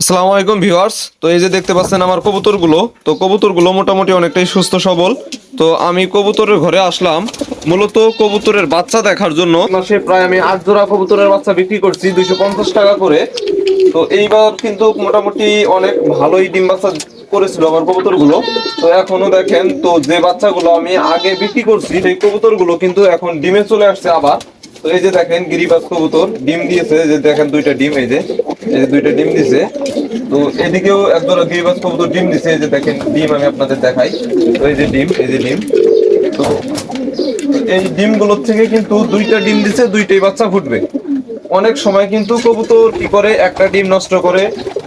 আসসালামু আলাইকুম ভিউয়ার্স। তো এই যে দেখতে পাচ্ছেন আমার কবুতরগুলো, তো কবুতরগুলো মোটামুটি অনেকটাই সুস্থ সবল। তো আমি কবুতরের ঘরে আসলাম মূলত কবুতরের বাচ্চা দেখার জন্য। মাসে প্রায় আমি 8 জোড়া কবুতরের বাচ্চা বিক্রি করছি 250 টাকা করে। তো এইবার কিন্তু মোটামুটি অনেক ভালোই ডিম বাচ্চা করেছিল আমার কবুতরগুলো। তো এখনো দেখেন, তো যে বাচ্চাগুলো আমি আগে বিক্রি করছি সেই কবুতরগুলো কিন্তু এখন ডিমে চলে আসছে আবার। তো এই যে দেখেন গিরিবাজ কবুতর ডিম দিয়েছে, যে দেখেন দুইটা ডিম, এই যে দুইটা ডিম দিছে। তো এদিকেও একজোড়া গিরিবাজ কবুতর ডিম দিছে, এই যে দেখেন ডিম আমি আপনাদের দেখাই। তো এই যে ডিম, এই যে ডিম। তো এই ডিমগুলোর থেকে কিন্তু দুইটা ডিম দিছে, দুইটাই বাচ্চা ফুটবে। অনেক সময় কিন্তু কবুতর কি করে একটা ডিম নষ্ট করে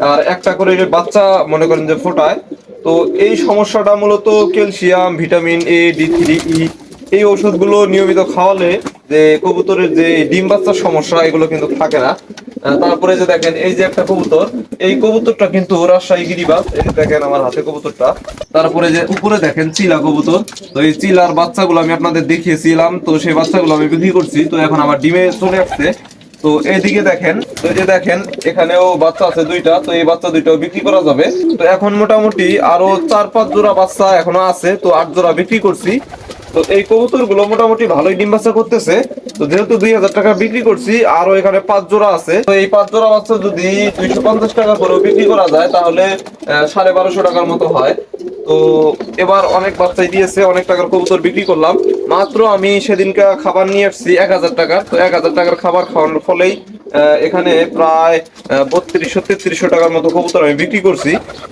আর একটা করে বাচ্চা মনে করেন যে ফোটায়। তো এই সমস্যাটা মূলত calcium, vitamin A, D3, E এই ওষুধগুলো নিয়মিত খাওয়ালে যে কবুতরের যে ডিম বাচ্চার সমস্যা এগুলো কিন্তু থাকে না। তারপরে যে দেখেন এই যে একটা কবুতর, এই কবুতরটা কিন্তু রাজশাহী গিরিবাজ, এই যে দেখেন আমার হাতে কবুতরটা। তারপরে যে উপরে দেখেন চিলা কবুতর। তো এই চিলার বাচ্চাগুলো আমি আপনাদের দেখিয়েছিলাম, তো সেই বাচ্চাগুলো আমি বিক্রি করছি, তো এখন আমার ডিমে চলে আসছে। তো এইদিকে দেখেন, তো এই যে দেখেন এখানেও বাচ্চা আছে দুইটা, তো এই বাচ্চা দুইটাও বিক্রি করা যাবে। তো এখন মোটামুটি আরো 4-5 জোড়া বাচ্চা এখনো আছে, তো 8 জোড়া বিক্রি করছি। তো এই কবুতর গুলো মোটামুটি ভালোই ডিম বাচ্চা করতেছে। তো যেহেতু 2000 টাকা বিক্রি করছি, আরো এখানে 5 জোড়া আছে। তো এই 5 জোড়া বাচ্চা যদি 250 টাকা করে বিক্রি করা যায় তাহলে 1250 টাকার মতো হয়। তো এবার অনেক বাচ্চাই দিয়েছে, অনেক টাকার কবুতর বিক্রি করলাম। মাত্র আমি সেদিনকে খাবার নিয়ে আসছি 1000 টাকা। তো 1000 টাকার খাবার খাওয়ানোর ফলেই এখানে প্রায় 3200-3300 টাকার মতো কবুতর আমি বিক্রি করছি।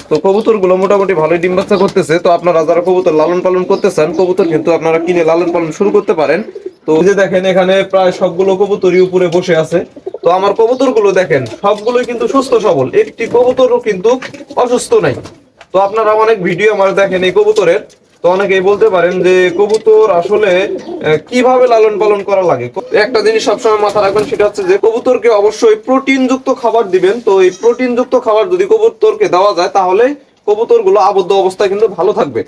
তো কবুতর গুলো মোটামুটি ভালোই ডিম বাচ্চা করতেছে। তো আপনারা যারা কবুতর লালন পালন করতে চান, কবুতর কিন্তু আপনারা কিনে লালন পালন শুরু করতে পারেন। তো এই যে দেখেন এখানে প্রায় সবগুলো কবুতরই উপরে বসে আছে। তো আমার কবুতর গুলো দেখেন সবগুলোই কিন্তু সুস্থ সবল, একটি কবুতরও কিন্তু অসুস্থ নাই। তো আপনারা অনেক ভিডিও আমার দেখেন এই কবুতরের। তো অনেকেই বলতে পারেন যে কবুতর আসলে কিভাবে লালন পালন করা লাগে। একটা জিনিস সবসময় মাথা রাখবেন, সেটা হচ্ছে যে কবুতরকে অবশ্যই প্রোটিন যুক্ত খাবার দিবেন। তো এই প্রোটিন যুক্ত খাবার যদি কবুতরকে দেওয়া যায় তাহলে কবুতর গুলো আবদ্ধ অবস্থায় কিন্তু ভালো থাকবে।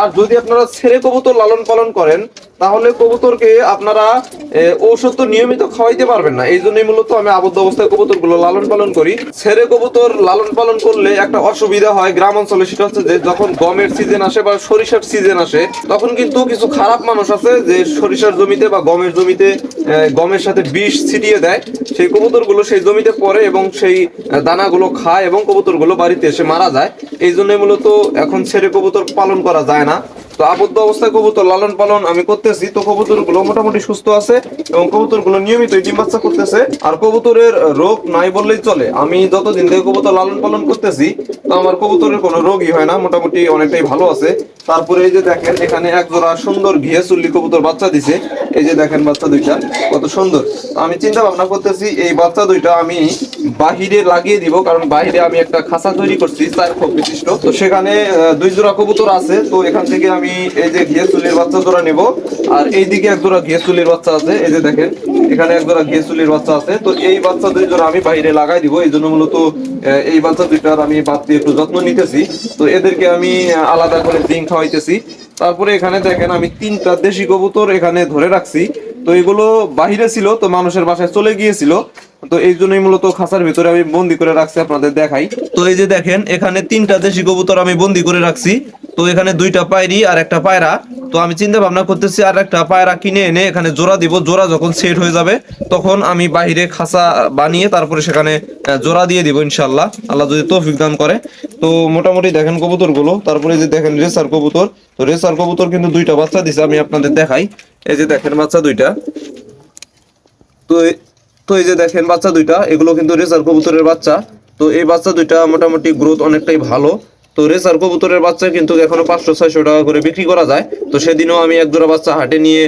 আর যদি আপনারা ছেড়ে কবুতর লালন পালন করেন তাহলে কবুতরকে আপনারা ঔষধ তো নিয়মিত খাওয়াইতে পারবেন না। এই জন্যই মূলত আমি আবদ্ধ অবস্থায় কবুতর গুলো লালন পালন করি। ছেড়ে কবুতর লালন পালন করলে একটা অসুবিধা হয় গ্রাম অঞ্চলে, সেটা হচ্ছে যে যখন গমের সিজন আসে বা সরিষার সিজন আসে তখন কিন্তু কিছু খারাপ মানুষ আছে যে সরিষার জমিতে বা গমের জমিতে গমের সাথে বিষ ছিটিয়ে দেয়। সেই কবুতর গুলো সেই জমিতে পড়ে এবং সেই দানাগুলো খায় এবং কবুতর গুলো বাড়িতে এসে মারা যায়। এই জন্য মূলত এখন ছেড়ে কবুতর পালন করা যায় না। তো আবদ্ধ অবস্থায় কবুতর লালন পালন আমি করতেছি। তো কবুতর গুলো মোটামুটি সুস্থ আছে এবং কবুতর গুলো নিয়মিত ডিম বাচ্চা করতেছে। আর কবুতরের রোগ নাই বললেই চলে। আমি যতদিন থেকে কবুতর লালন পালন করতেছি তো আমার কবুতরের কোনো রোগই হয় না, মোটামুটি অনেকটাই ভালো আছে। তারপরে এই যে দেখেন এখানে এক জোড়া সুন্দর ঘিয়ে চুল্লি কবুতর বাচ্চা দিছে। এই যে দেখেন বাচ্চা দুইটা কত সুন্দর। আমি চিন্তা ভাবনা করতেছি এই বাচ্চা দুইটা আমি বাহিরে লাগিয়ে দিব, কারণ বাহিরে আমি একটা খাঁচা তৈরি করছি 4 ফুট বিশিষ্ট। তো সেখানে 2 জোড়া কবুতর আছে। তো এখান থেকে আমি এই যে ঘিয়ে চুলির বাচ্চা জোড়া নেব। আর এইদিকে এক জোড়া ঘিয়ে চুলির বাচ্চা আছে, এই যে দেখেন এখানে এক জোড়া ঘিয়ে চুলির বাচ্চা আছে। তো এই বাচ্চা 2 জোড়া আমি বাইরে লাগাই দিব। এই জন্য মূলত এই বাচ্চা দুইটার আমি বাদ দিয়ে একটু যত্ন নিতেছি। তো এদেরকে আমি আলাদা করে জিঙ্ক খাওয়াইতেছি। তারপরে এখানে দেখেন আমি 3টা দেশি কবুতর এখানে ধরে রাখছি। তো এগুলো বাহিরে ছিল, তো মানুষের বাসায় চলে গিয়েছিল। তো এই জন্যই মূলত খাঁচার ভিতরে আমি বন্দি করে রাখছি, আপনাদের দেখাই। তো এই যে দেখেন এখানে 3টা দেশি কবুতর আমি বন্দি করে রাখছি। তো এখানে 2টা পায়রি আর একটা পায়রা। তো আমি চিন্তা ভাবনা করতেছি আর একটা পায়রা কিনে এনে এখানে জোড়া দিব। জোড়া যখন সেট হয়ে যাবে তখন আমি বাহিরে খাঁচা বানিয়ে তারপরে সেখানে জোড়া দিয়ে দিব ইনশাল্লাহ, আল্লাহ যদি তৌফিক দান করে। তো মোটামুটি দেখেন কবুতর গুলো। তারপরে যে দেখেন রেসার কবুতর। তো রেসার কবুতর কিন্তু 2টা বাচ্চা দিছে, আমি আপনাদের দেখাই। এই যে দেখেন বাচ্চা 2টা। তো তো এই যে দেখেন বাচ্চা 2টা, এগুলো কিন্তু রেসার কবুতরের বাচ্চা। তো এই বাচ্চা 2টা মোটামুটি গ্রোথ অনেকটাই ভালো। তো রেসার কবুতরের বাচ্চা কিন্তু এখনো 500-600 টাকা করে বিক্রি করা যায়। তো সেদিনও আমি এক জোড়া বাচ্চা হাটে নিয়ে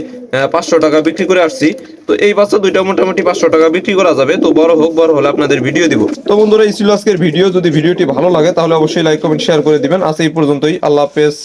500 টাকা বিক্রি করে আসছি। তো এই বাচ্চা 2টা মোটামুটি 500 টাকা বিক্রি করা যাবে। তো বড় হোক, বড় হলে আপনাদের ভিডিও দিব। তো বন্ধুরা এই ছিল আজকের ভিডিও। যদি ভিডিওটি ভালো লাগে তাহলে অবশ্যই লাইক কমেন্ট শেয়ার করে দিবেন। আজ এই পর্যন্তই, আল্লাহ হাফেজ।